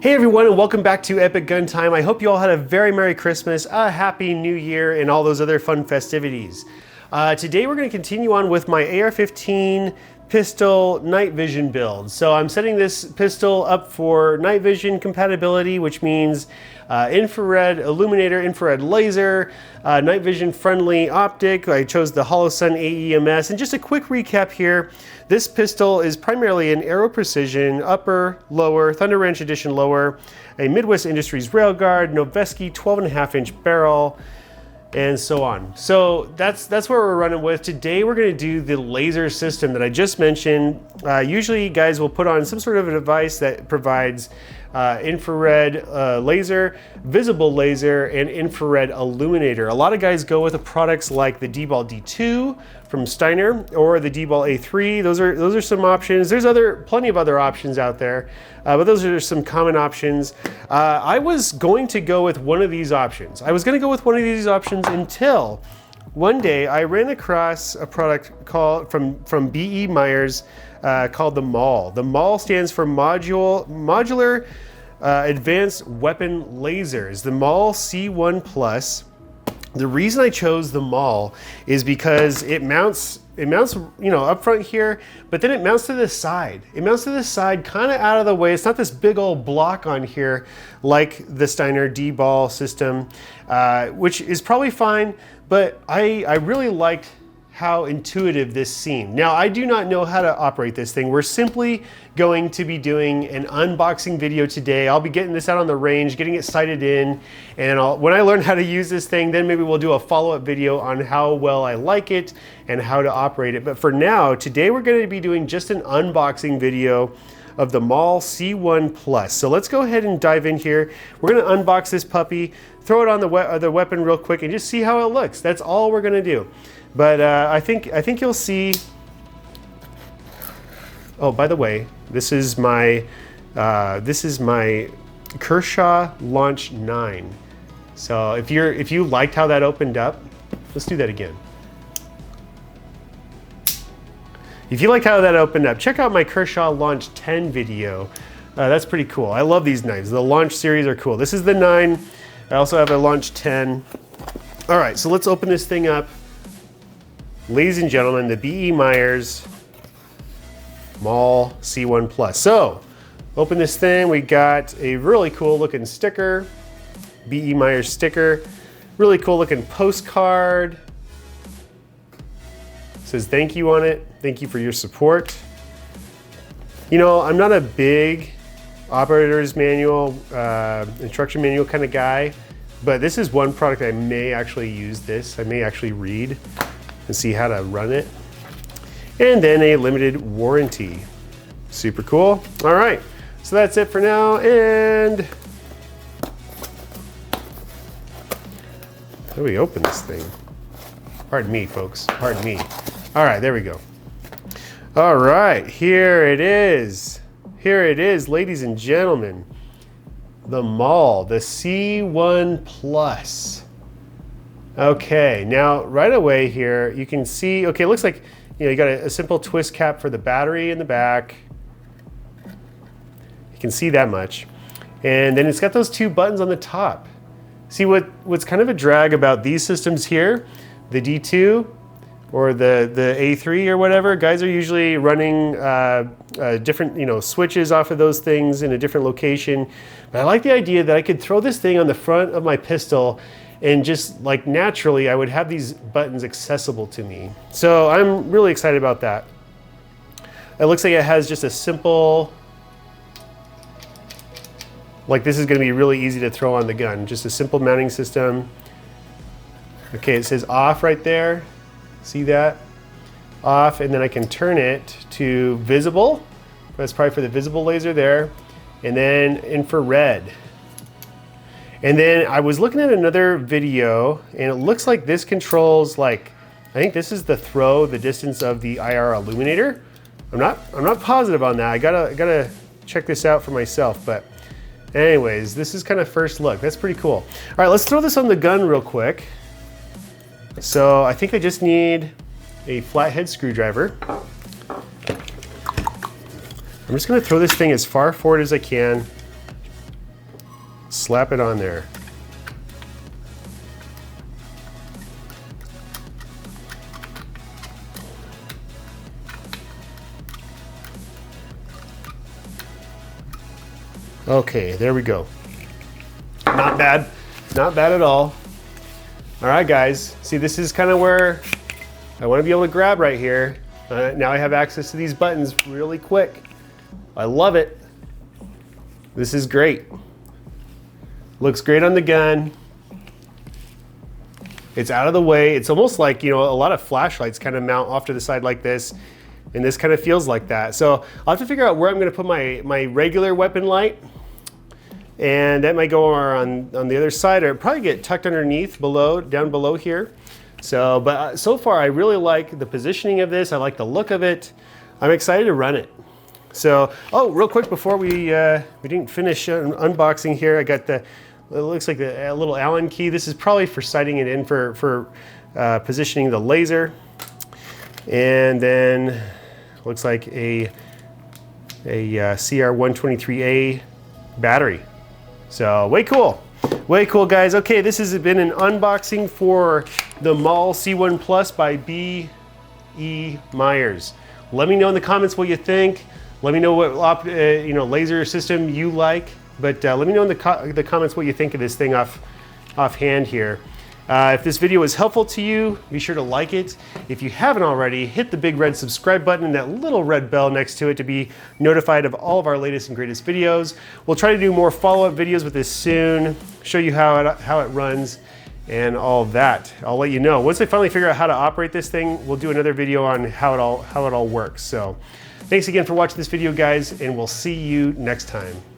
Hey everyone, and welcome back to Epic Gun Time. I hope you all had a very Merry Christmas, a Happy New Year, and all those other fun festivities. Today we're going to continue on with my AR-15 pistol night vision build. So I'm setting this pistol up for night vision compatibility, which means infrared illuminator, infrared laser, night vision friendly optic. I chose the Holosun AEMS. And just a quick recap here. This pistol is primarily an Aero Precision upper, lower, Thunder Ranch Edition lower, a Midwest Industries railguard, Noveske 12.5-inch barrel, and so on. So that's what we're running with. Today we're going to do the laser system that I just mentioned. Usually guys will put on some sort of a device that provides infrared laser, visible laser, and infrared illuminator. A lot of guys go with the products like the D-Ball D2 from Steiner or the D-Ball A3. Those are some options. There's plenty of other options out there, but those are some common options. I was going to go with one of these options. Until one day I ran across a product called from B.E. Meyers called the MAWL. The MAWL stands for Modular Advanced Weapon Lasers. The MAWL C1 Plus. The reason I chose the MAWL is because it mounts, up front here, but then it mounts to the side. It mounts to the side, kind of out of the way. It's not this big old block on here like the Steiner D-Ball system, which is probably fine, but I really liked how intuitive this seemed. Now, I do not know how to operate this thing. We're simply going to be doing an unboxing video today. I'll be getting this out on the range, getting it sighted in, and when I learn how to use this thing, then maybe we'll do a follow-up video on how well I like it and how to operate it. But for now, today we're going to be doing just an unboxing video of the MAWL C1 Plus. So let's go ahead and dive in here. We're going to unbox this puppy, throw it on the weapon real quick, and just see how it looks. That's all we're going to do. But I think you'll see. Oh, by the way, this is my Kershaw Launch 9. So if you liked how that opened up, let's do that again. If you liked how that opened up, check out my Kershaw Launch 10 video. That's pretty cool. I love these knives. The Launch series are cool. This is the 9. I also have a Launch 10. All right, so let's open this thing up. Ladies and gentlemen, the B.E. Meyers MAWL C1 Plus. So, open this thing. We got a really cool looking sticker, B.E. Meyers sticker. Really cool looking postcard. It says thank you on it. Thank you for your support. You know, I'm not a big operator's manual, instruction manual kind of guy, but this is one product I may actually use this. I may actually read and see how to run it. And then a limited warranty. Super cool. All right, so that's it for now. And how do we open this thing? Pardon me, folks, pardon me. All right, there we go. All right, here it is. Here it is, ladies and gentlemen. The MAWL, the C1 Plus. Okay, now right away here, you can see, okay, it looks like, you got a simple twist cap for the battery in the back. You can see that much. And then it's got those two buttons on the top. See what's kind of a drag about these systems here, the D2 or the A3 or whatever, guys are usually running different, switches off of those things in a different location. But I like the idea that I could throw this thing on the front of my pistol and just like naturally, I would have these buttons accessible to me. So I'm really excited about that. It looks like it has just a simple, like this is gonna be really easy to throw on the gun. Just a simple mounting system. Okay, it says off right there. See that? Off, and then I can turn it to visible. That's probably for the visible laser there. And then infrared. And then I was looking at another video, and it looks like this controls I think this is the distance of the IR illuminator. I'm not positive on that. I gotta check this out for myself. But anyways, this is kind of first look. That's pretty cool. All right, let's throw this on the gun real quick. So I think I just need a flathead screwdriver. I'm just gonna throw this thing as far forward as I can. slap it on there. Okay, there we go. Not bad, not bad at all. All right, guys, see, this is kind of where I want to be able to grab right here. Now I have access to these buttons really quick. I love it. This is great. Looks great on the gun. It's out of the way. It's almost like, you know, a lot of flashlights kind of mount off to the side like this, and this kind of feels like that. So I'll have to figure out where I'm going to put my regular weapon light, and that might go on the other side, or it'll probably get tucked underneath down below here. So, but so far I really like the positioning of this. I like the look of it. I'm excited to run it. So, oh, real quick before we didn't finish unboxing here, I got it looks like a little Allen key. This is probably for sighting it in for positioning the laser. And then looks like a CR123A battery. So way cool. Way cool, guys. Okay, this has been an unboxing for the MAWL C1 Plus by B.E. Meyers. Let me know in the comments what you think. Let me know what laser system you like. But let me know in the comments what you think of this thing offhand here. If this video was helpful to you, be sure to like it. If you haven't already, hit the big red subscribe button and that little red bell next to it to be notified of all of our latest and greatest videos. We'll try to do more follow-up videos with this soon, show you how it runs and all of that. I'll let you know. Once I finally figure out how to operate this thing, we'll do another video on how it all works. So thanks again for watching this video, guys, and we'll see you next time.